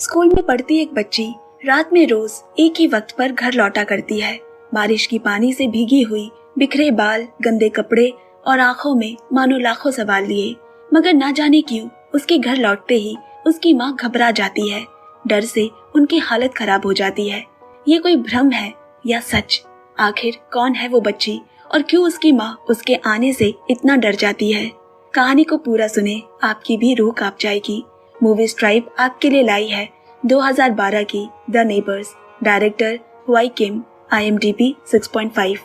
School में पढ़ती एक बच्ची रात में रोज एक ही वक्त पर घर लौटा करती है। बारिश की पानी से भीगी हुई, बिखरे बाल, गंदे कपड़े और आंखों में मानो लाखों सवाल लिए। मगर ना जाने क्यों उसके घर लौटते ही उसकी माँ घबरा जाती है। डर से उनकी हालत खराब हो जाती है। ये कोई भ्रम है या सच? आखिर कौन है वो बच्ची और क्यों उसकी माँ उसके आने से इतना डर जाती है? कहानी को पूरा सुने, आपकी भी रूह कांप जाएगी। मूवी स्ट्राइप आपके लिए लाई है 2012 की the neighbours. Director Huawei Kim. IMDb 6.5।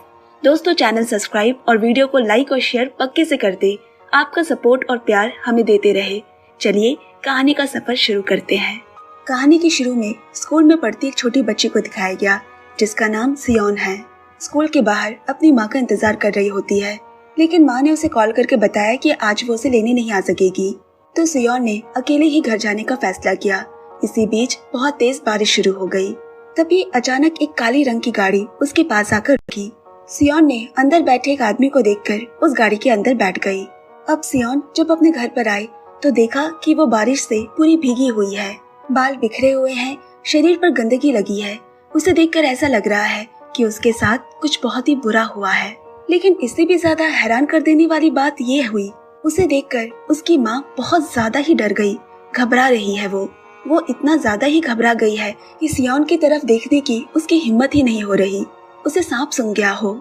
दोस्तों, चैनल सब्सक्राइब और वीडियो को लाइक और शेयर पक्के से कर दे। आपका सपोर्ट और प्यार हमें देते रहे। चलिए कहानी का सफर शुरू करते हैं। कहानी के शुरू में स्कूल में पढ़ती एक छोटी बच्ची को दिखाया गया जिसका नाम सियोन है। स्कूल के बाहर अपनी माँ का इंतजार कर रही होती है, लेकिन माँ ने उसे कॉल करके बताया कि आज वो उसे लेने नहीं आ सकेगी। तो सियोन ने अकेले ही घर जाने का फैसला किया। इसी बीच बहुत तेज बारिश शुरू हो गई। तभी अचानक एक काली रंग की गाड़ी उसके पास आकर रुकी। सियोन ने अंदर बैठे एक आदमी को देखकर उस गाड़ी के अंदर बैठ गई। अब सियोन जब अपने घर पर आई तो देखा कि वो बारिश से पूरी भीगी हुई है। बाल बिखरे हुए हैं, शरीर पर गंदगी लगी है। उसे देखकर ऐसा लग रहा है कि उसके साथ कुछ बहुत ही बुरा हुआ है। लेकिन इससे भी ज्यादा हैरान कर देने वाली बात ये हुई, उसे देखकर उसकी माँ बहुत ज्यादा ही डर गई। घबरा रही है वो इतना ज्यादा ही घबरा गई है कि सियोन की तरफ देखने की उसकी हिम्मत ही नहीं हो रही। उसे सांप सूंघ गया हो,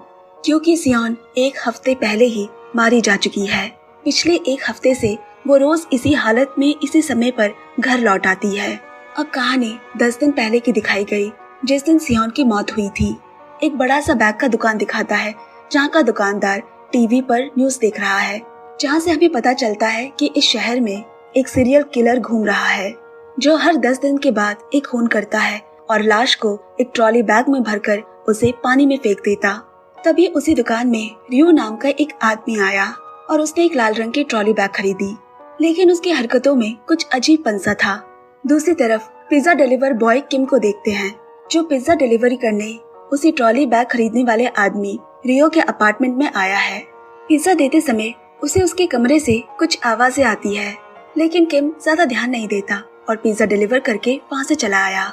क्योंकि सियोन एक हफ्ते पहले ही मारी जा चुकी है। पिछले एक हफ्ते से वो रोज इसी हालत में इसी समय पर घर लौट आती है। अब कहानी 10 दिन पहले की दिखाई गई, जिस दिन सियोन की मौत हुई थी। एक बड़ा सा बैग का दुकान दिखाता है, जहाँ का दुकानदार टीवी पर न्यूज देख रहा है, जहाँ से हमें पता चलता है कि इस शहर में एक सीरियल किलर घूम रहा है जो हर 10 दिन के बाद एक खून करता है और लाश को एक ट्रॉली बैग में भरकर उसे पानी में फेंक देता। तभी उसी दुकान में रियो नाम का एक आदमी आया और उसने एक लाल रंग की ट्रॉली बैग खरीदी, लेकिन उसकी हरकतों में कुछ अजीबपन सा था। दूसरी तरफ पिज्जा डिलीवर बॉय किम को देखते हैं, जो पिज्जा डिलीवरी करने उसी ट्रॉली बैग खरीदने वाले आदमी रियो के अपार्टमेंट में आया है। पिज्जा देते समय उसे उसके कमरे से कुछ आवाजें आती है, लेकिन किम ज्यादा ध्यान नहीं देता और पिज्जा डिलीवर करके वहाँ से चला आया।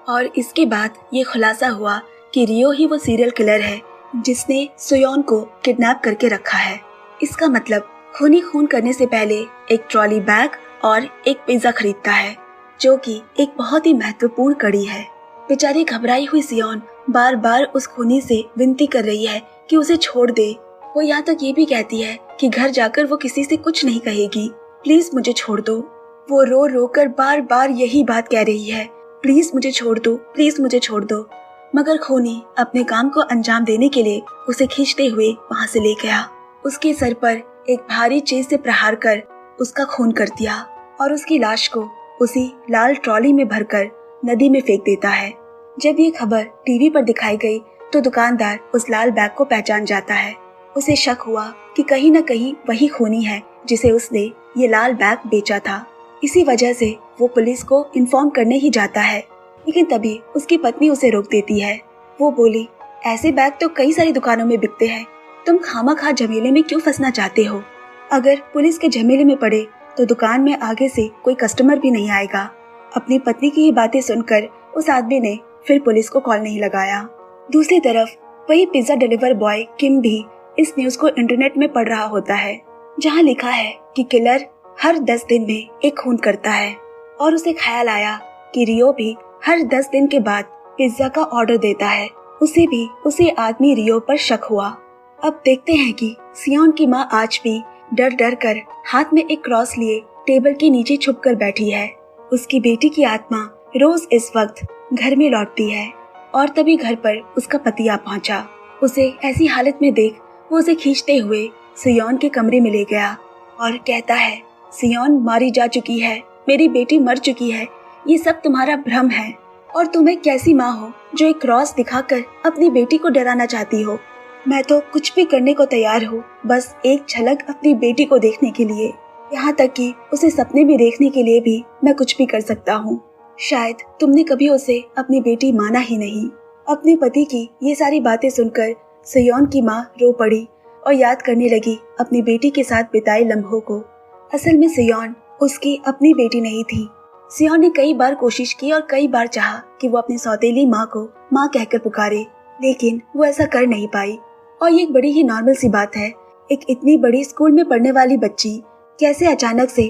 और इसके बाद ये खुलासा हुआ कि रियो ही वो सीरियल किलर है जिसने सियोन को किडनैप करके रखा है। इसका मतलब खूनी खून करने से पहले एक ट्रॉली बैग और एक पिज्जा खरीदता है, जो कि एक बहुत ही महत्वपूर्ण कड़ी है। बेचारी घबराई हुई सियोन बार बार उस खूनी से विनती कर रही है कि उसे छोड़ दे। वो यहाँ तक ये भी कहती है कि घर जाकर वो किसी से कुछ नहीं कहेगी, प्लीज मुझे छोड़ दो। वो रो रो कर बार बार यही बात कह रही है, प्लीज मुझे छोड़ दो, प्लीज मुझे छोड़ दो। मगर खूनी अपने काम को अंजाम देने के लिए उसे खींचते हुए वहाँ से ले गया। उसके सर पर एक भारी चीज से प्रहार कर उसका खून कर दिया और उसकी लाश को उसी लाल ट्रॉली में भरकर नदी में फेंक देता है। जब ये खबर टीवी पर दिखाई गई तो दुकानदार उस लाल बैग को पहचान जाता है। उसे शक हुआ कि कहीं न कहीं वही खूनी है जिसे उसने ये लाल बैग बेचा था। इसी वजह से वो पुलिस को इन्फॉर्म करने ही जाता है, लेकिन तभी उसकी पत्नी उसे रोक देती है। वो बोली, ऐसे बैग तो कई सारी दुकानों में बिकते हैं, तुम खामखा झमेले में क्यों फंसना चाहते हो? अगर पुलिस के झमेले में पड़े तो दुकान में आगे से कोई कस्टमर भी नहीं आएगा। अपनी पत्नी की ये बातें सुनकर उस आदमी ने फिर पुलिस को कॉल नहीं लगाया। दूसरी तरफ वही पिज्जा डिलीवर बॉय किम भी इस न्यूज को इंटरनेट में पढ़ रहा होता है, जहाँ लिखा है कि किलर हर 10 दिन में एक खून करता है। और उसे ख्याल आया कि रियो भी हर 10 दिन के बाद पिज्जा का ऑर्डर देता है। उसे भी उसी आदमी रियो पर शक हुआ। अब देखते हैं कि सियोन की माँ आज भी डर डर कर हाथ में एक क्रॉस लिए टेबल के नीचे छुप कर बैठी है। उसकी बेटी की आत्मा रोज इस वक्त घर में लौटती है और तभी घर पर उसका पति आ पहुंचा। उसे ऐसी हालत में देख वो उसे खींचते हुए सियोन के कमरे में ले गया और कहता है, सियोन मारी जा चुकी है, मेरी बेटी मर चुकी है, ये सब तुम्हारा भ्रम है। और तुम एक कैसी माँ हो जो एक क्रॉस दिखाकर अपनी बेटी को डराना चाहती हो? मैं तो कुछ भी करने को तैयार हूँ, बस एक झलक अपनी बेटी को देखने के लिए। यहाँ तक कि उसे सपने में देखने के लिए भी मैं कुछ भी कर सकता हूँ। शायद तुमने कभी उसे अपनी बेटी माना ही नहीं। अपने पति की ये सारी बातें सुनकर सियोन की माँ रो पड़ी और याद करने लगी अपनी बेटी के साथ बिताए लम्हों को। असल में सियोन उसकी अपनी बेटी नहीं थी, सियोन ने कई बार कोशिश की और कई बार चाहा कि वो अपनी सौतेली माँ को माँ कहकर पुकारे, लेकिन वो ऐसा कर नहीं पाई। और ये एक बड़ी ही नॉर्मल सी बात है, एक इतनी बड़ी स्कूल में पढ़ने वाली बच्ची कैसे अचानक से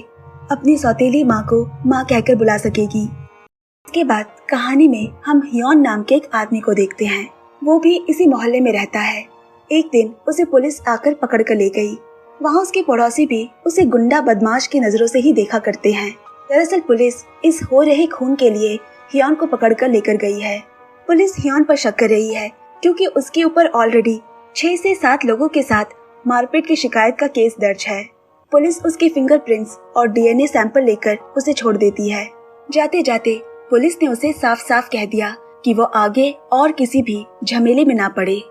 अपनी सौतेली माँ को माँ कहकर बुला सकेगी। इसके बाद कहानी में हम हियोन नाम के एक आदमी को देखते हैं। वो भी इसी मोहल्ले में रहता है। एक दिन उसे पुलिस आकर पकड़ कर ले गई। वहाँ उसके पड़ोसी भी उसे गुंडा बदमाश की नजरों से ही देखा करते हैं। दरअसल पुलिस इस हो रहे खून के लिए हियोन को पकड़ कर लेकर गई है। पुलिस हियोन पर शक कर रही है क्योंकि उसके ऊपर ऑलरेडी 6 से 7 लोगों के साथ मारपीट की शिकायत का केस दर्ज है। पुलिस उसके फिंगरप्रिंट्स और डीएनए सैंपल लेकर उसे छोड़ देती है। जाते जाते पुलिस ने उसे साफ साफ कह दिया कि वो आगे और किसी भी झमेले में ना पड़े।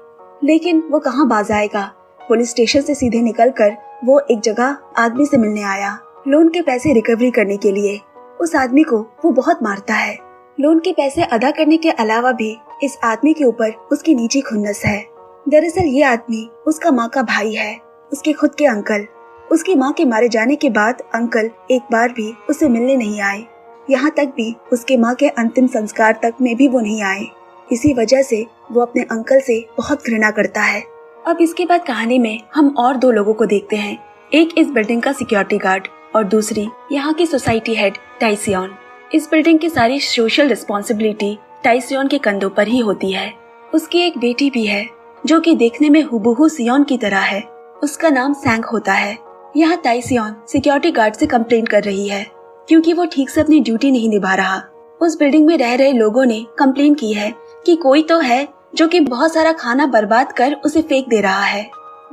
लेकिन वो कहाँ बाज आएगा। पुलिस स्टेशन से सीधे निकलकर वो एक जगह आदमी से मिलने आया, लोन के पैसे रिकवरी करने के लिए। उस आदमी को वो बहुत मारता है। लोन के पैसे अदा करने के अलावा भी इस आदमी के ऊपर उसकी नीची खुन्नस है। दरअसल ये आदमी उसका माँ का भाई है, उसके खुद के अंकल। उसकी माँ के मारे जाने के बाद अंकल एक बार भी उसे मिलने नहीं आए। यहाँ तक भी उसके माँ के अंतिम संस्कार तक में भी वो नहीं आए। इसी वजह से वो अपने अंकल से बहुत घृणा करता है। अब इसके बाद कहानी में हम और 2 लोगों को देखते हैं। एक इस बिल्डिंग का सिक्योरिटी गार्ड और दूसरी यहाँ की सोसाइटी हेड टाइसियोन। इस बिल्डिंग की सारी सोशल रिस्पॉन्सिबिलिटी टाइसियोन के कंधों पर ही होती है। उसकी एक बेटी भी है जो कि देखने में हुबहू सियोन की तरह है। उसका नाम सैंग होता है। यहाँ टाइसियोन सिक्योरिटी गार्ड से कंप्लेंट कर रही है क्योंकि वो ठीक से अपनी ड्यूटी नहीं निभा रहा। उस बिल्डिंग में रह रहे लोगों ने कंप्लेंट की है कि कोई तो है जो कि बहुत सारा खाना बर्बाद कर उसे फेंक दे रहा है।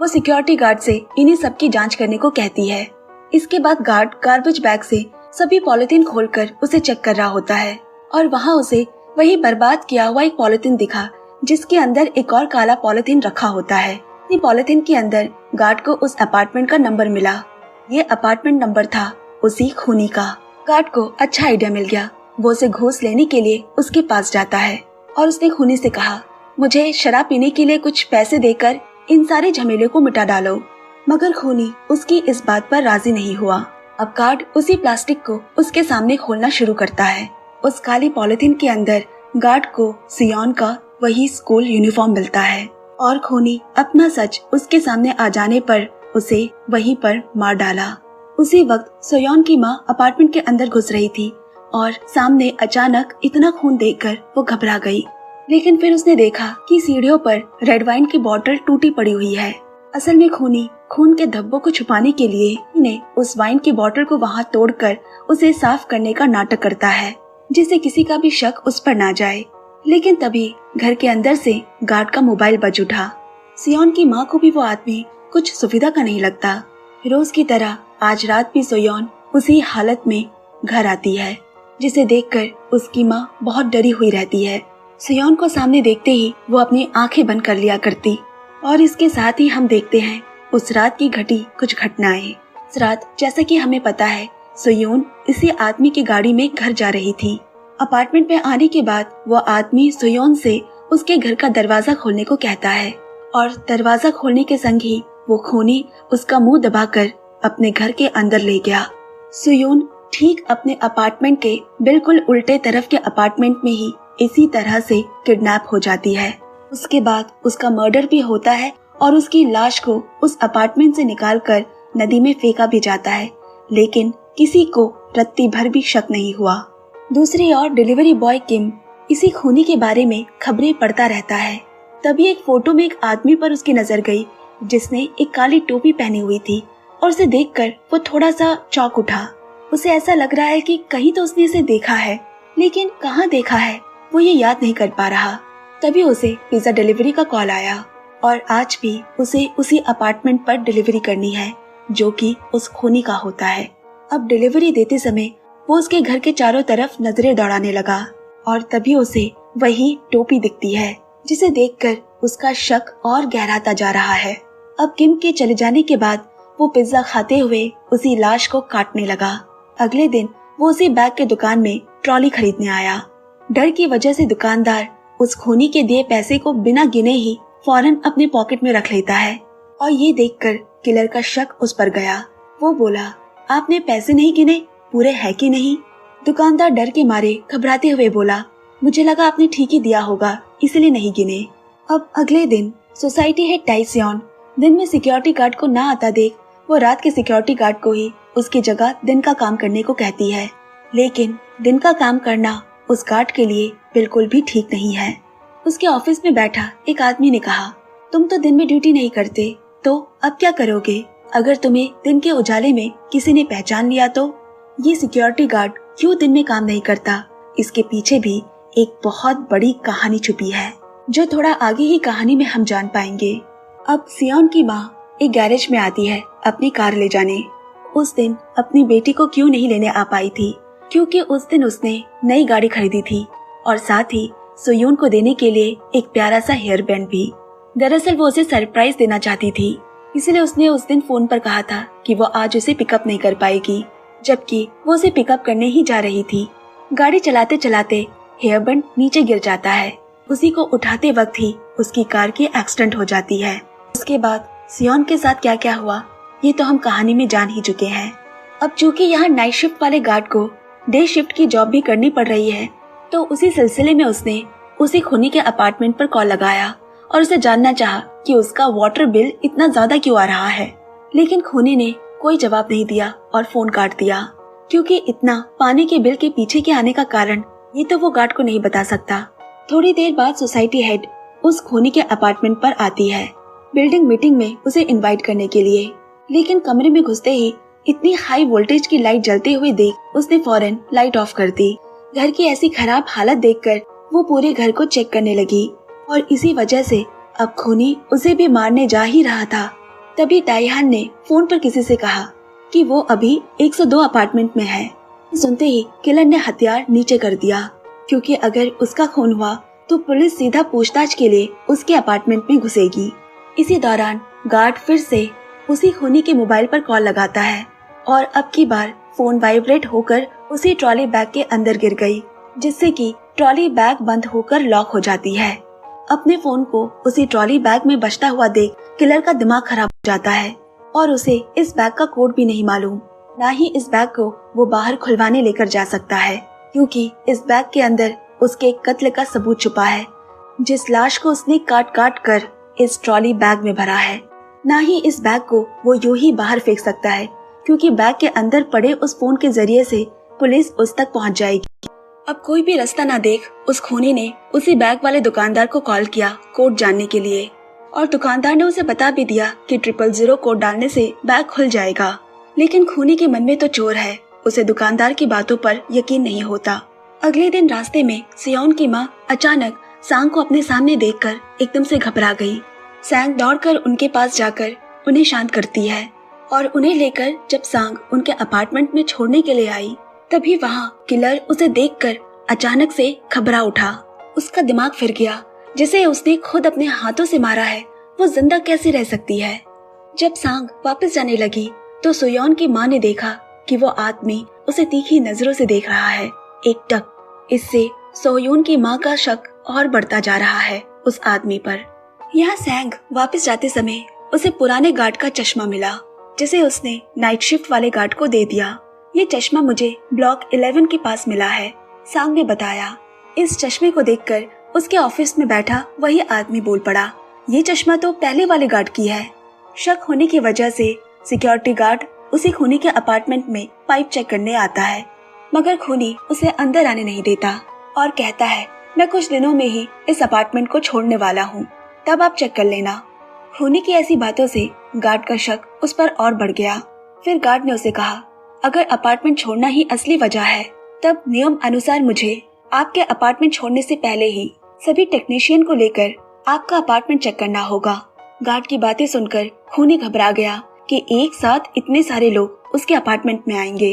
वो सिक्योरिटी गार्ड से इन्हीं सब की जांच करने को कहती है। इसके बाद गार्ड गार्बेज बैग से सभी पॉलिथीन खोलकर उसे चेक कर रहा होता है और वहाँ उसे वही बर्बाद किया हुआ एक पॉलिथीन दिखा जिसके अंदर एक और काला पॉलिथीन रखा होता है। ये पॉलिथीन के अंदर गार्ड को उस अपार्टमेंट का नंबर मिला। ये अपार्टमेंट नंबर था उसी खूनी का। गार्ड को अच्छा आइडिया मिल गया। वो उसे घूस लेने के लिए उसके पास जाता है और उसने खूनी से कहा, मुझे शराब पीने के लिए कुछ पैसे देकर इन सारे झमेले को मिटा डालो। मगर खूनी उसकी इस बात पर राजी नहीं हुआ। अब गार्ड उसी प्लास्टिक को उसके सामने खोलना शुरू करता है। उस काली पॉलिथीन के अंदर गार्ड को सियोन का वही स्कूल यूनिफॉर्म मिलता है और खूनी अपना सच उसके सामने आ जाने पर उसे वहीं पर मार डाला। उसी वक्त सियोन की माँ अपार्टमेंट के अंदर घुस रही थी और सामने अचानक इतना खून देखकर वो घबरा गई। लेकिन फिर उसने देखा कि सीढ़ियों पर रेड वाइन की बोतल टूटी पड़ी हुई है। असल में खूनी खून के धब्बों को छुपाने के लिए इन्हें उस वाइन की बोतल को वहाँ तोड़कर उसे साफ करने का नाटक करता है जिससे किसी का भी शक उस पर ना जाए। लेकिन तभी घर के अंदर से गार्ड का मोबाइल बज उठा। सियोन की माँ को भी वो आदमी कुछ सुविधा का नहीं लगता। रोज की तरह आज रात भी सियोन उसी हालत में घर आती है जिसे देखकर उसकी माँ बहुत डरी हुई रहती है। सियोन को सामने देखते ही वो अपनी आंखें बंद कर लिया करती। और इसके साथ ही हम देखते हैं उस रात की घटी कुछ घटनाएं। उस रात जैसा कि हमें पता है सियोन इसी आदमी की गाड़ी में घर जा रही थी। अपार्टमेंट में आने के बाद वो आदमी सियोन से उसके घर का दरवाजा खोलने को कहता है और दरवाजा खोलने के संग ही वो खूनी उसका मुंह दबाकर अपने घर के अंदर ले गया। सियोन ठीक अपने अपार्टमेंट के बिल्कुल उल्टे तरफ के अपार्टमेंट में ही इसी तरह से किडनैप हो जाती है। उसके बाद उसका मर्डर भी होता है और उसकी लाश को उस अपार्टमेंट से निकालकर नदी में फेंका भी जाता है। लेकिन किसी को रत्ती भर भी शक नहीं हुआ। दूसरी ओर डिलीवरी बॉय किम इसी खूनी के बारे में खबरें पढ़ता रहता है। तभी एक फोटो में एक आदमी पर उसकी नजर गई जिसने एक काली टोपी पहनी हुई थी और उसे देखकर वो थोड़ा सा चौंक उठा। उसे ऐसा लग रहा है कि कहीं तो उसने इसे देखा है, लेकिन कहाँ देखा है वो ये याद नहीं कर पा रहा। तभी उसे पिज्जा डिलीवरी का कॉल आया और आज भी उसे उसी अपार्टमेंट पर डिलीवरी करनी है जो कि उस खूनी का होता है। अब डिलीवरी देते समय वो उसके घर के चारों तरफ नजरें दौड़ाने लगा और तभी उसे वही टोपी दिखती है जिसे देखकर उसका शक और गहराता जा रहा है। अब किम के चले जाने के बाद वो पिज्जा खाते हुए उसी लाश को काटने लगा। अगले दिन वो उसी बैग के दुकान में ट्रॉली खरीदने आया। डर की वजह से दुकानदार उस खूनी के दिए पैसे को बिना गिने ही फौरन अपने पॉकेट में रख लेता है और ये देखकर किलर का शक उस पर गया। वो बोला, आपने पैसे नहीं गिने, पूरे है कि नहीं? दुकानदार डर के मारे घबराते हुए बोला, मुझे लगा आपने ठीक ही दिया होगा, इसलिए नहीं गिने। अब अगले दिन सोसाइटी हेड टाइसियन दिन में सिक्योरिटी गार्ड को ना आता देख वो रात के सिक्योरिटी गार्ड को ही उसकी जगह दिन का काम करने को कहती है। लेकिन दिन का काम करना उस गार्ड के लिए बिल्कुल भी ठीक नहीं है। उसके ऑफिस में बैठा एक आदमी ने कहा, तुम तो दिन में ड्यूटी नहीं करते, तो अब क्या करोगे? अगर तुम्हें दिन के उजाले में किसी ने पहचान लिया तो? ये सिक्योरिटी गार्ड क्यों दिन में काम नहीं करता, इसके पीछे भी एक बहुत बड़ी कहानी छुपी है, जो थोड़ा आगे ही कहानी में हम जान पाएंगे। अब सियोन की माँ एक गैरेज में आती है अपनी कार ले जाने। उस दिन अपनी बेटी को क्यों नहीं लेने आ पाई थी, क्योंकि उस दिन उसने नई गाड़ी खरीदी थी और साथ ही सोयून को देने के लिए एक प्यारा सा हेयर बैंड भी। दरअसल वो उसे सरप्राइज देना चाहती थी, इसलिए उसने उस दिन फोन पर कहा था कि वो आज उसे पिकअप नहीं कर पाएगी, जबकि वो उसे पिकअप करने ही जा रही थी। गाड़ी चलाते चलाते हेयर बैंड नीचे गिर जाता है। उसी को उठाते वक्त ही उसकी कार की एक्सीडेंट हो जाती है। उसके बाद सियोन के साथ क्या क्या हुआ ये तो हम कहानी में जान ही चुके हैं। अब चूंकि यहाँ नाइट शिफ्ट वाले गार्ड को डे शिफ्ट की जॉब भी करनी पड़ रही है, तो उसी सिलसिले में उसने उसी खूनी के अपार्टमेंट पर कॉल लगाया और उसे जानना चाहा कि उसका वाटर बिल इतना ज्यादा क्यों आ रहा है। लेकिन खूनी ने कोई जवाब नहीं दिया और फोन काट दिया, क्योंकि इतना पानी के बिल के पीछे के आने का कारण ये तो वो गार्ड को नहीं बता सकता। थोड़ी देर बाद सोसाइटी हेड उस खूनी के अपार्टमेंट पर आती है बिल्डिंग मीटिंग में उसे इनवाइट करने के लिए। लेकिन कमरे में घुसते ही इतनी हाई वोल्टेज की लाइट जलते हुए देख उसने फौरन लाइट ऑफ कर दी। घर की ऐसी खराब हालत देखकर वो पूरे घर को चेक करने लगी और इसी वजह से अब खूनी उसे भी मारने जा ही रहा था। तभी टाइहान ने फोन पर किसी से कहा कि वो अभी 102 अपार्टमेंट में है। सुनते ही किलर ने हथियार नीचे कर दिया, क्योंकि अगर उसका खून हुआ तो पुलिस सीधा पूछताछ के लिए उसके अपार्टमेंट में घुसेगी। इसी दौरान गार्ड फिर से उसी खूनी के मोबाइल पर कॉल लगाता है और अब की बार फोन वाइब्रेट होकर उसी ट्रॉली बैग के अंदर गिर गई, जिससे कि ट्रॉली बैग बंद होकर लॉक हो जाती है। अपने फोन को उसी ट्रॉली बैग में बचता हुआ देख किलर का दिमाग खराब हो जाता है और उसे इस बैग का कोड भी नहीं मालूम, ना ही इस बैग को वो बाहर खुलवाने लेकर जा सकता है, क्योंकि इस बैग के अंदर उसके कत्ल का सबूत छुपा है, जिस लाश को उसने काट काट कर इस ट्रॉली बैग में भरा है। ना ही इस बैग को वो यूं ही बाहर फेंक सकता है, क्योंकि बैग के अंदर पड़े उस फोन के जरिए से पुलिस उस तक पहुंच जाएगी। अब कोई भी रास्ता ना देख उस खूनी ने उसी बैग वाले दुकानदार को कॉल किया कोड जानने के लिए, और दुकानदार ने उसे बता भी दिया कि 000 कोड डालने से बैग खुल जाएगा। लेकिन खूनी के मन में तो चोर है, उसे दुकानदार की बातों पर यकीन नहीं होता। अगले दिन रास्ते में सियोन की माँ अचानक सांग को अपने सामने देखकर एकदम से घबरा गई। सांग दौड़कर उनके पास जाकर उन्हें शांत करती है और उन्हें लेकर जब सांग उनके अपार्टमेंट में छोड़ने के लिए आई, तभी वहाँ किलर उसे देखकर अचानक से घबरा उठा। उसका दिमाग फिर गया, जिसे उसने खुद अपने हाथों से मारा है वो जिंदा कैसे रह सकती है। जब सांग वापस जाने लगी तो सोयोन की माँ ने देखा कि वो आदमी उसे तीखी नजरों से देख रहा है, एकटक। इससे सोयोन की माँ का शक और बढ़ता जा रहा है उस आदमी पर। यहाँ सांग वापस जाते समय उसे पुराने गार्ड का चश्मा मिला, जिसे उसने नाइट शिफ्ट वाले गार्ड को दे दिया। ये चश्मा मुझे ब्लॉक 11 के पास मिला है, सांग ने बताया। इस चश्मे को देखकर उसके ऑफिस में बैठा वही आदमी बोल पड़ा, ये चश्मा तो पहले वाले गार्ड की है। शक होने की वजह से सिक्योरिटी गार्ड उसी खूनी के अपार्टमेंट में पाइप चेक करने आता है, मगर खूनी उसे अंदर आने नहीं देता और कहता है, मैं कुछ दिनों में ही इस अपार्टमेंट को छोड़ने वाला हूँ, तब आप चेक कर लेना। खूनी की ऐसी बातों से गार्ड का शक उस पर और बढ़ गया। फिर गार्ड ने उसे कहा, अगर अपार्टमेंट छोड़ना ही असली वजह है, तब नियम अनुसार मुझे आपके अपार्टमेंट छोड़ने से पहले ही सभी टेक्नीशियन को लेकर आपका अपार्टमेंट चेक करना होगा। गार्ड की बातें सुनकर खूनी घबरा गया कि एक साथ इतने सारे लोग उसके अपार्टमेंट में आएंगे।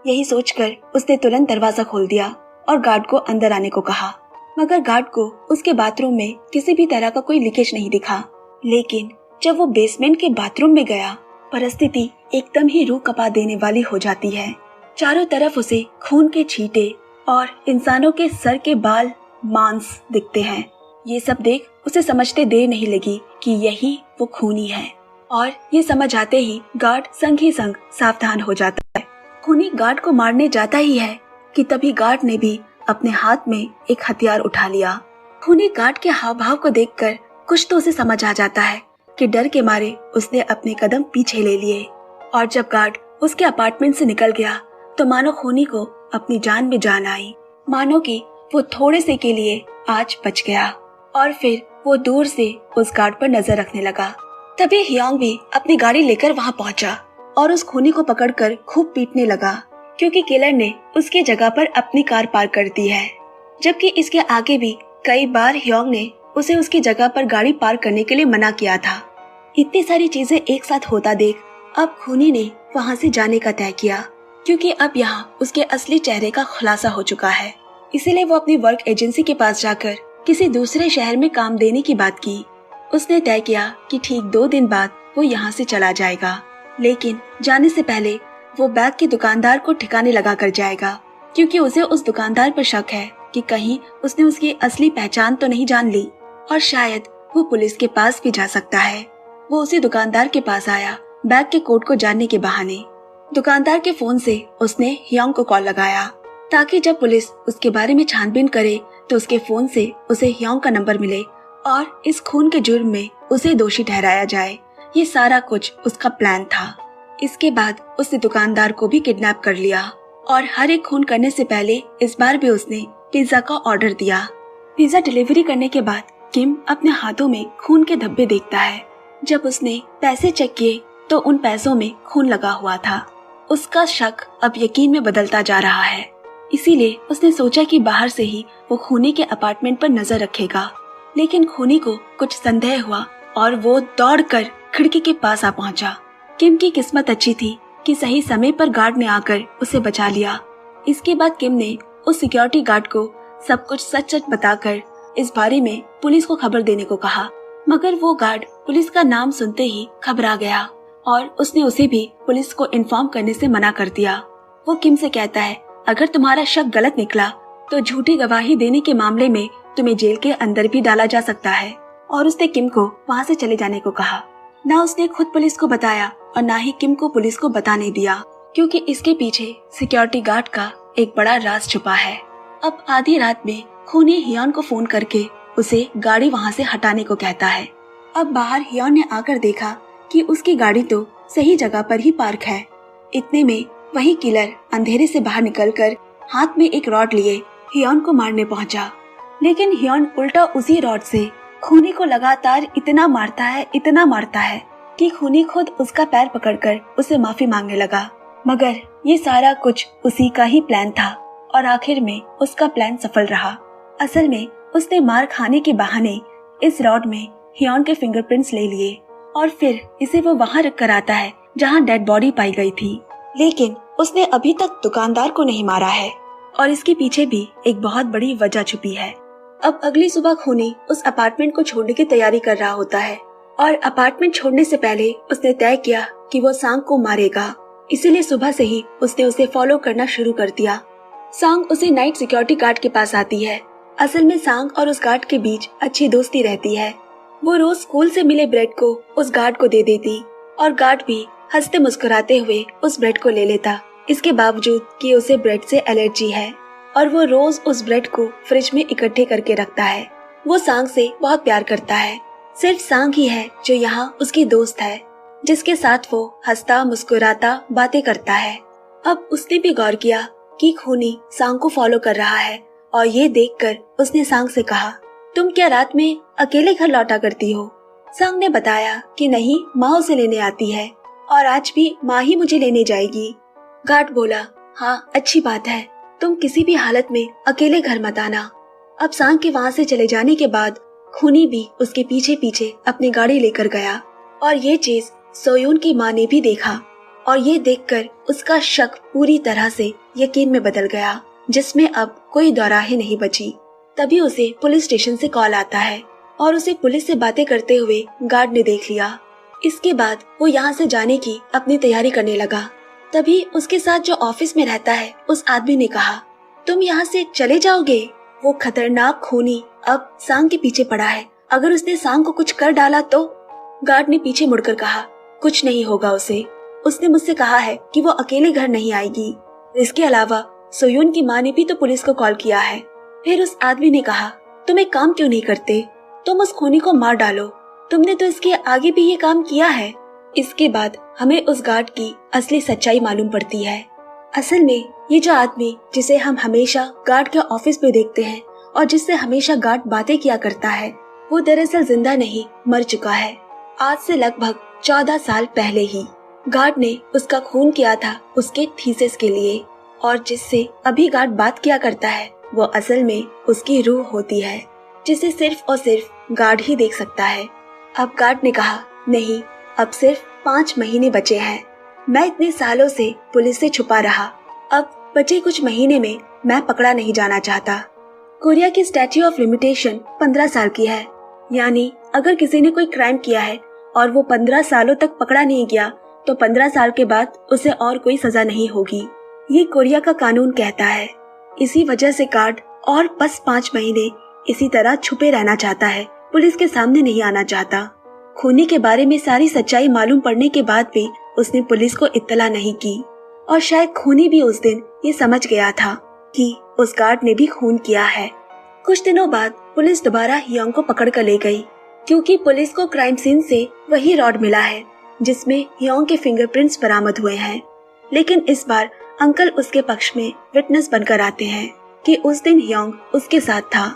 यही सोचकर उसने तुरंत दरवाजा खोल दिया और गार्ड को अंदर आने को कहा, मगर गार्ड को उसके बाथरूम में किसी भी तरह का कोई लीकेज नहीं दिखा। लेकिन जब वो बेसमेंट के बाथरूम में गया, परिस्थिति एकदम ही रूह कपा देने वाली हो जाती है। चारों तरफ उसे खून के छींटे और इंसानों के सर के बाल, मांस दिखते हैं। ये सब देख उसे समझते देर नहीं लगी कि यही वो खूनी है, और ये समझ आते ही गार्ड संग ही संग सावधान हो जाता है। खूनी गार्ड को मारने जाता ही है कि तभी गार्ड ने भी अपने हाथ में एक हथियार उठा लिया। खूनी गार्ड के हाव भाव को देखकर कुछ तो उसे समझ आ जाता है कि डर के मारे उसने अपने कदम पीछे ले लिए, और जब गार्ड उसके अपार्टमेंट से निकल गया तो मानो खूनी को अपनी जान में जान आई, मानो कि वो थोड़े से के लिए आज बच गया। और फिर वो दूर से उस गार्ड पर नजर रखने लगा। तभी हियोंग भी अपनी गाड़ी लेकर वहाँ पहुंचा और उस खूनी को पकड़कर खूब पीटने लगा, क्योंकि किलर ने उसकी जगह पर अपनी कार पार्क कर दी है। जबकि इसके आगे भी कई बार हियोंग ने उसे उसकी जगह पर गाड़ी पार्क करने के लिए मना किया था। इतनी सारी चीजें एक साथ होता देख अब खूनी ने वहाँ से जाने का तय किया, क्योंकि अब यहाँ उसके असली चेहरे का खुलासा हो चुका है। इसीलिए वो अपनी वर्क एजेंसी के पास जाकर किसी दूसरे शहर में काम देने की बात की। उसने तय किया कि ठीक 2 दिन बाद वो यहाँ से चला जाएगा, लेकिन जाने से पहले वो बैग के दुकानदार को ठिकाने लगा कर जाएगा, क्योंकि उसे उस दुकानदार पर शक है कि कहीं उसने उसकी असली पहचान तो नहीं जान ली, और शायद वो पुलिस के पास भी जा सकता है। वो उसी दुकानदार के पास आया बैग के कोड को जानने के बहाने। दुकानदार के फोन से उसने हियोंग को कॉल लगाया, ताकि जब पुलिस उसके बारे में छानबीन करे तो उसके फोन से उसे हियोंग का नंबर मिले और इस खून के जुर्म में उसे दोषी ठहराया जाए। ये सारा कुछ उसका प्लान था। इसके बाद उसने दुकानदार को भी किडनैप कर लिया, और हर एक खून करने से पहले इस बार भी उसने पिज्जा का ऑर्डर दिया। पिज्जा डिलीवरी करने के बाद किम अपने हाथों में खून के धब्बे देखता है। जब उसने पैसे चेक किए तो उन पैसों में खून लगा हुआ था। उसका शक अब यकीन में बदलता जा रहा है, इसीलिए उसने सोचा कि बाहर से ही वो खूनी के अपार्टमेंट पर नजर रखेगा। लेकिन खूनी को कुछ संदेह हुआ और वो दौड़कर खिड़की के पास आ पहुंचा। किम की किस्मत अच्छी थी कि सही समय पर गार्ड ने आकर उसे बचा लिया। इसके बाद किम ने उस सिक्योरिटी गार्ड को सब कुछ सच सच बताकर इस बारे में पुलिस को खबर देने को कहा, मगर वो गार्ड पुलिस का नाम सुनते ही घबरा गया और उसने उसे भी पुलिस को इन्फॉर्म करने से मना कर दिया। वो किम से कहता है, अगर तुम्हारा शक गलत निकला तो झूठी गवाही देने के मामले में तुम्हें जेल के अंदर भी डाला जा सकता है। और उसने किम को वहाँ से चले जाने को कहा। ना उसने खुद पुलिस को बताया और ना ही किम को पुलिस को बताने दिया, क्योंकि इसके पीछे सिक्योरिटी गार्ड का एक बड़ा राज छुपा है। अब आधी रात में खूनी हियोन को फोन करके उसे गाड़ी वहाँ से हटाने को कहता है। अब बाहर हियोन ने आकर देखा कि उसकी गाड़ी तो सही जगह पर ही पार्क है। इतने में वही किलर अंधेरे से बाहर निकलकर हाथ में एक रॉड लिए हियोन को मारने पहुंचा। लेकिन हियोन उल्टा उसी रॉड से खूनी को लगातार इतना मारता है कि खूनी खुद उसका पैर पकड़कर उसे माफी मांगने लगा। मगर ये सारा कुछ उसी का ही प्लान था और आखिर में उसका प्लान सफल रहा। असल में उसने मार खाने के बहाने इस रॉड में हियोन के फिंगरप्रिंट्स ले लिए और फिर इसे वो वहाँ रख कर आता है जहाँ डेड बॉडी पाई गई थी। लेकिन उसने अभी तक दुकानदार को नहीं मारा है और इसके पीछे भी एक बहुत बड़ी वजह छुपी है। अब अगली सुबह खूनी उस अपार्टमेंट को छोड़ने की तैयारी कर रहा होता है और अपार्टमेंट छोड़ने से पहले उसने तय किया कि वो सांग को मारेगा। इसीलिए सुबह से ही उसने उसे फॉलो करना शुरू कर दिया। सांग उसे नाइट सिक्योरिटी गार्ड के पास आती है। असल में सांग और उस गार्ड के बीच अच्छी दोस्ती रहती है। वो रोज स्कूल से मिले ब्रेड को उस गार्ड को दे देती और गार्ड भी हंसते मुस्कुराते हुए उस ब्रेड को ले लेता, इसके बावजूद कि उसे ब्रेड से एलर्जी है, और वो रोज उस ब्रेड को फ्रिज में इकट्ठे करके रखता है। वो सांग से बहुत प्यार करता है। सिर्फ सांग ही है जो यहाँ उसकी दोस्त है, जिसके साथ वो हंसता मुस्कुराता बातें करता है। अब उसने भी गौर किया कि खूनी सांग को फॉलो कर रहा है और ये देखकर उसने सांग से कहा, तुम क्या रात में अकेले घर लौटा करती हो? सांग ने बताया कि नहीं, माँ उसे लेने आती है और आज भी माँ ही मुझे लेने जाएगी। गार्ड बोला, हाँ अच्छी बात है, तुम किसी भी हालत में अकेले घर मत आना। अब सांग के वहाँ से चले जाने के बाद खूनी भी उसके पीछे पीछे अपनी गाड़ी लेकर गया और ये चीज सोयून की माँ ने भी देखा और ये देखकर उसका शक पूरी तरह से यकीन में बदल गया, जिसमें अब कोई दौराहे नहीं बची। तभी उसे पुलिस स्टेशन से कॉल आता है और उसे पुलिस से बातें करते हुए गार्ड ने देख लिया। इसके बाद वो यहाँ से जाने की अपनी तैयारी करने लगा। तभी उसके साथ जो ऑफिस में रहता है उस आदमी ने कहा, तुम यहाँ से चले जाओगे? वो खतरनाक खूनी अब सांग के पीछे पड़ा है, अगर उसने सांग को कुछ कर डाला तो? गार्ड ने पीछे मुड़कर कहा, कुछ नहीं होगा उसे। उसने मुझसे कहा है कि वो अकेले घर नहीं आएगी। इसके अलावा सोयोन की माँ ने भी तो पुलिस को कॉल किया है। फिर उस आदमी ने कहा, तुम एक काम क्यों नहीं करते, तुम उस खूनी को मार डालो, तुमने तो इसके आगे भी ये काम किया है। इसके बाद हमें उस गार्ड की असली सच्चाई मालूम पड़ती है। असल में ये जो आदमी जिसे हम हमेशा गार्ड के ऑफिस में देखते हैं और जिससे हमेशा गार्ड बातें किया करता है, वो दरअसल जिंदा नहीं, मर चुका है। आज से लगभग 14 साल पहले ही गार्ड ने उसका खून किया था उसके थीसिस के लिए, और जिससे अभी गार्ड बात किया करता है वो असल में उसकी रूह होती है, जिसे सिर्फ और सिर्फ गार्ड ही देख सकता है। अब गार्ड ने कहा, नहीं, अब सिर्फ 5 महीने बचे हैं। मैं इतने सालों से पुलिस से छुपा रहा, अब बचे कुछ महीने में मैं पकड़ा नहीं जाना चाहता। कोरिया की स्टैच्यू ऑफ लिमिटेशन 15 साल की है, यानी अगर किसी ने कोई क्राइम किया है और वो 15 सालों तक पकड़ा नहीं गया तो 15 साल के बाद उसे और कोई सजा नहीं होगी। ये कोरिया का कानून कहता है। इसी वजह से गार्ड और बस 5 महीने इसी तरह छुपे रहना चाहता है, पुलिस के सामने नहीं आना चाहता। खूनी के बारे में सारी सच्चाई मालूम पड़ने के बाद भी उसने पुलिस को इत्तला नहीं की, और शायद खूनी भी उस दिन ये समझ गया था कि उस गार्ड ने भी खून किया है। कुछ दिनों बाद पुलिस दोबारा हियोंग को पकड़ कर ले गई, क्योंकि पुलिस को क्राइम सीन से वही रॉड मिला है जिसमें हियोंग के फिंगरप्रिंट्स बरामद हुए हैं। लेकिन इस बार अंकल उसके पक्ष में विटनेस बनकर आते हैं कि उस दिन हियोंग उसके साथ था।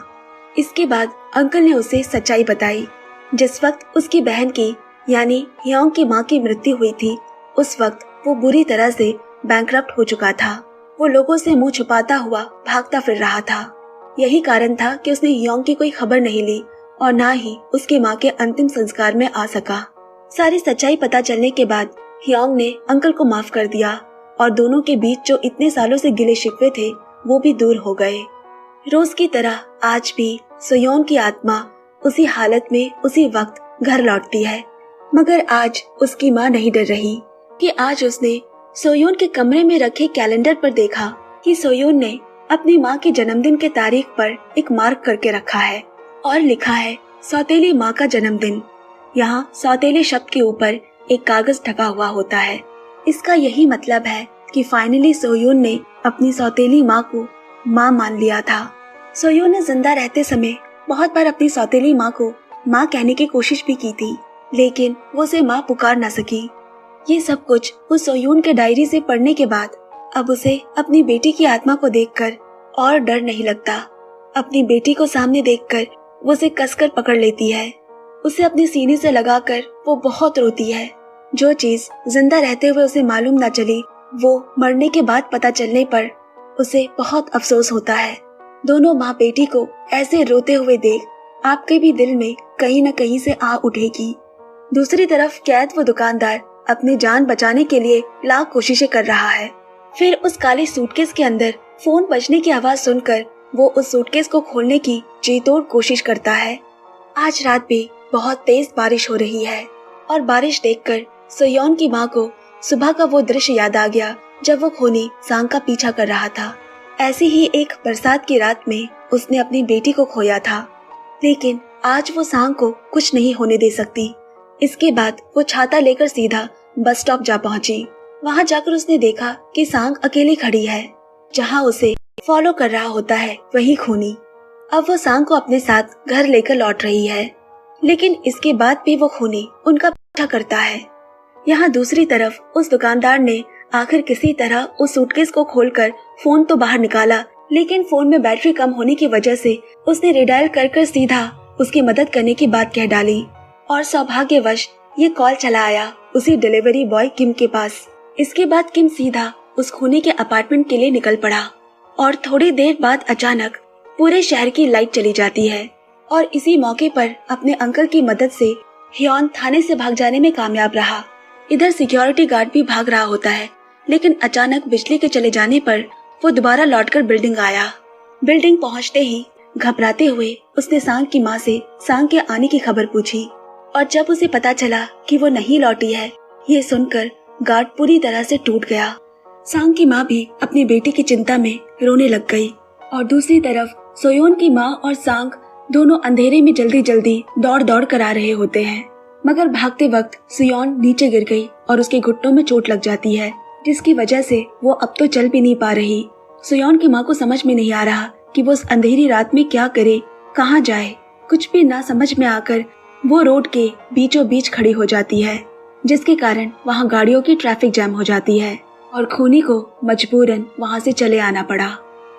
इसके बाद अंकल ने उसे सच्चाई बताई। जिस वक्त उसकी बहन की यानी हियोंग की माँ की मृत्यु हुई थी, उस वक्त वो बुरी तरह से बैंकरप्ट हो चुका था। वो लोगों से मुंह छुपाता हुआ भागता फिर रहा था। यही कारण था कि उसने हियोंग की कोई खबर नहीं ली और ना ही उसकी माँ के अंतिम संस्कार में आ सका। सारी सच्चाई पता चलने के बाद हियोंग ने अंकल को माफ कर दिया और दोनों के बीच जो इतने सालों से गिले शिकवे थे वो भी दूर हो गए। रोज की तरह आज भी सोयोन की आत्मा उसी हालत में उसी वक्त घर लौटती है, मगर आज उसकी माँ नहीं डर रही कि आज उसने सोयोन के कमरे में रखे कैलेंडर पर देखा कि सोयोन ने अपनी माँ के जन्मदिन के तारीख पर एक मार्क करके रखा है और लिखा है सौतेली माँ का जन्मदिन। यहाँ सौतेले शब्द के ऊपर एक कागज ढका हुआ होता है। इसका यही मतलब है कि फाइनली सोयोन ने अपनी सौतेली माँ को माँ मान लिया था। सोयोन ने जिंदा रहते समय बहुत बार अपनी सौतेली माँ को माँ कहने की कोशिश भी की थी, लेकिन वो उसे माँ पुकार न सकी। ये सब कुछ उस सोयोन के डायरी से पढ़ने के बाद अब उसे अपनी बेटी की आत्मा को देखकर और डर नहीं लगता। अपनी बेटी को सामने देखकर वो उसे कसकर पकड़ लेती है। उसे अपने सीने से लगाकर वो बहुत रोती है। जो चीज जिंदा रहते हुए उसे मालूम न चली, वो मरने के बाद पता चलने पर उसे बहुत अफसोस होता है। दोनों माँ बेटी को ऐसे रोते हुए देख आपके भी दिल में कहीं न कहीं से आ उठेगी। दूसरी तरफ कैद वो दुकानदार अपनी जान बचाने के लिए लाख कोशिशें कर रहा है। फिर उस काले सूटकेस के अंदर फोन बजने की आवाज सुनकर वो उस सूटकेस को खोलने की जी तोड़ कोशिश करता है। आज रात भी बहुत तेज बारिश हो रही है और बारिश देखकर सोयोन की माँ को सुबह का वो दृश्य याद आ गया जब वो खूनी सांग का पीछा कर रहा था। ऐसी ही एक बरसात की रात में उसने अपनी बेटी को खोया था, लेकिन आज वो सांग को कुछ नहीं होने दे सकती। इसके बाद वो छाता लेकर सीधा बस स्टॉप जा पहुंची। वहां जाकर उसने देखा कि सांग अकेली खड़ी है। जहां उसे फॉलो कर रहा होता है वही खूनी। अब वो सांग को अपने साथ घर लेकर लौट रही है, लेकिन इसके बाद भी वो खूनी उनका पीछा करता है। यहाँ दूसरी तरफ उस दुकानदार ने आखिर किसी तरह उस सूटकेस को खोलकर फोन तो बाहर निकाला, लेकिन फोन में बैटरी कम होने की वजह से उसने रिडायल कर सीधा उसकी मदद करने की बात कह डाली और सौभाग्यवश ये कॉल चला आया उसी डिलीवरी बॉय किम के पास। इसके बाद किम सीधा उस खूनी के अपार्टमेंट के लिए निकल पड़ा और थोड़ी देर बाद अचानक पूरे शहर की लाइट चली जाती है और इसी मौके पर अपने अंकल की मदद से हियोन थाने से भाग जाने में कामयाब रहा। इधर सिक्योरिटी गार्ड भी भाग रहा होता है, लेकिन अचानक बिजली के चले जाने पर वो दोबारा लौटकर बिल्डिंग आया। बिल्डिंग पहुंचते ही घबराते हुए उसने सांग की माँ से सांग के आने की खबर पूछी और जब उसे पता चला कि वो नहीं लौटी है, ये सुनकर गार्ड पूरी तरह से टूट गया। सांग की माँ भी अपनी बेटी की चिंता में रोने लग गई और दूसरी तरफ सोयोन की माँ और सांग दोनों अंधेरे में जल्दी जल्दी दौड़ दौड़ कर आ रहे होते हैं, मगर भागते वक्त सोयोन नीचे गिर गई और उसके घुटनों में चोट लग जाती है, जिसकी वजह से वो अब तो चल भी नहीं पा रही सोयोन की माँ को समझ में नहीं आ रहा कि वो उस अंधेरी रात में क्या करे, कहाँ जाए। कुछ भी ना समझ में आकर वो रोड के बीचों बीच खड़ी हो जाती है, जिसके कारण वहाँ गाड़ियों की ट्रैफिक जैम हो जाती है और खूनी को मजबूरन वहाँ से चले आना पड़ा।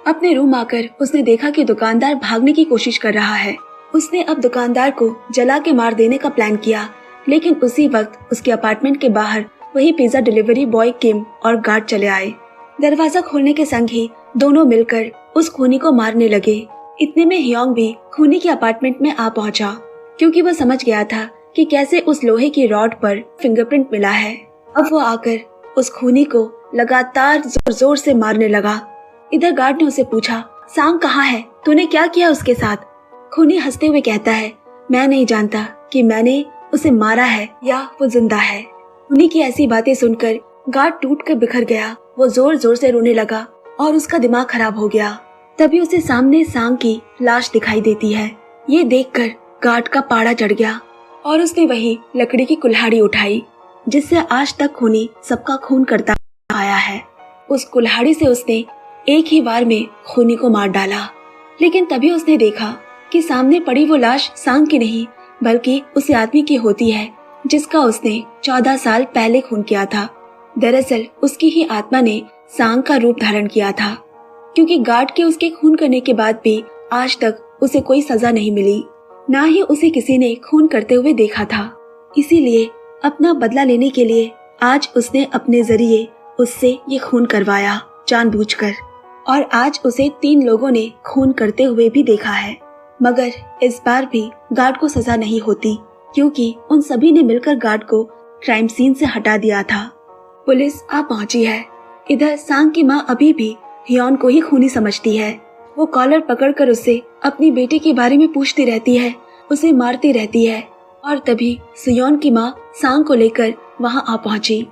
अपने रूम आकर उसने देखा कि दुकानदार भागने की कोशिश कर रहा है। उसने अब दुकानदार को जला के मार देने का प्लान किया, लेकिन उसी वक्त उसके अपार्टमेंट के बाहर वही पिज्जा डिलीवरी बॉय किम और गार्ड चले आए। दरवाजा खोलने के संग ही दोनों मिलकर उस खूनी को मारने लगे। इतने में हियोंग भी खूनी के अपार्टमेंट में आ पहुंचा, क्योंकि वह समझ गया था कि कैसे उस लोहे की रॉड पर फिंगरप्रिंट मिला है। अब वो आकर उस खूनी को लगातार जोर जोर से मारने लगा। इधर गार्ड ने उसे पूछा, सांग कहाँ है, तूने क्या किया उसके साथ? खूनी हंसते हुए कहता है, मैं नहीं जानता कि मैंने उसे मारा है या वो जिंदा है। खूनी की ऐसी बातें सुनकर गार्ड टूट कर बिखर गया। वो जोर जोर से रोने लगा और उसका दिमाग खराब हो गया। तभी उसे सामने सांग की लाश दिखाई देती है। ये देखकर गार्ड का पाड़ा चढ़ गया और उसने वही लकड़ी की कुल्हाड़ी उठाई, जिससे आज तक खूनी सबका खून करता आया है। उस कुल्हाड़ी से उसने एक ही बार में खूनी को मार डाला। लेकिन तभी उसने देखा कि सामने पड़ी वो लाश सांग की नहीं, बल्कि उस आदमी की होती है जिसका उसने 14 साल पहले खून किया था। दरअसल उसकी ही आत्मा ने सांग का रूप धारण किया था, क्योंकि गार्ड के उसके खून करने के बाद भी आज तक उसे कोई सजा नहीं मिली, ना ही उसे किसी ने खून करते हुए देखा था। इसीलिए अपना बदला लेने के लिए आज उसने अपने जरिए उससे ये खून करवाया जानबूझकर, और आज उसे 3 लोगों ने खून करते हुए भी देखा है। मगर इस बार भी गार्ड को सजा नहीं होती, क्योंकि उन सभी ने मिलकर गार्ड को क्राइम सीन से हटा दिया था। पुलिस आ पहुंची है। इधर सांग की माँ अभी भी हियोन को ही खूनी समझती है। वो कॉलर पकड़कर उससे अपनी बेटे के बारे में पूछती रहती है, उसे मारती रहती है। और तभी सोयोन की माँ सांग को लेकर वहाँ आ पहुंची।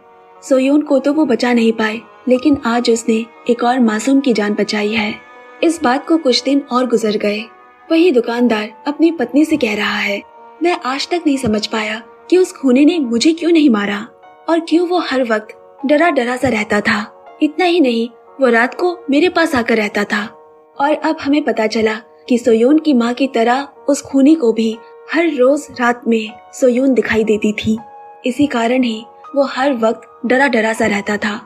सोयोन को तो वो बचा नहीं पाए, लेकिन आज उसने एक और मासूम की जान बचाई है। इस बात को कुछ दिन और गुजर गए। वही दुकानदार अपनी पत्नी से कह रहा है, मैं आज तक नहीं समझ पाया कि उस खूनी ने मुझे क्यों नहीं मारा और क्यों वो हर वक्त डरा डरा सा रहता था। इतना ही नहीं, वो रात को मेरे पास आकर रहता था। और अब हमें पता चला कि सोयोन की माँ की तरह उस खूनी को भी हर रोज रात में सोयोन दिखाई देती थी। इसी कारण ही वो हर वक्त डरा डरा सा रहता था।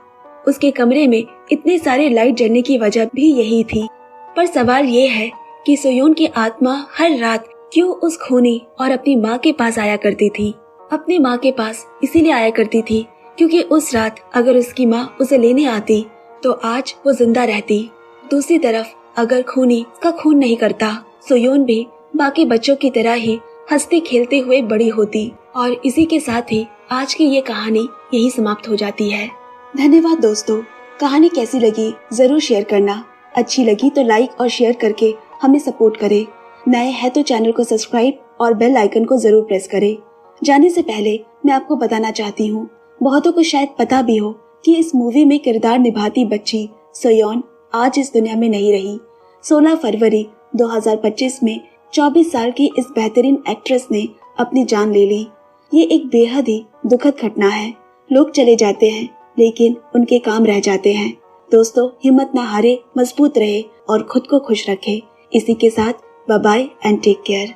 उसके कमरे में इतने सारे लाइट जलने की वजह भी यही थी। पर सवाल ये है कि सोयोन की आत्मा हर रात क्यों उस खूनी और अपनी माँ के पास आया करती थी। अपनी माँ के पास इसीलिए आया करती थी क्योंकि उस रात अगर उसकी माँ उसे लेने आती तो आज वो जिंदा रहती। दूसरी तरफ अगर खूनी उसका खून नहीं करता, सोयोन भी बाकी बच्चों की तरह ही हंसते खेलते हुए बड़ी होती। और इसी के साथ ही आज की ये कहानी यही समाप्त हो जाती है। धन्यवाद दोस्तों। कहानी कैसी लगी जरूर शेयर करना। अच्छी लगी तो लाइक और शेयर करके हमें सपोर्ट करें। नए हैं तो चैनल को सब्सक्राइब और बेल आइकन को जरूर प्रेस करें। जाने से पहले मैं आपको बताना चाहती हूँ, बहुतों को शायद पता भी हो कि इस मूवी में किरदार निभाती बच्ची सोयोन आज इस दुनिया में नहीं रही। 16 फरवरी 2025 में 24 साल की इस बेहतरीन एक्ट्रेस ने अपनी जान ले ली। ये एक बेहद ही दुखद घटना है। लोग चले जाते हैं लेकिन उनके काम रह जाते हैं। दोस्तों, हिम्मत ना हारे, मजबूत रहे और खुद को खुश रखे। इसी के साथ bye bye and take care.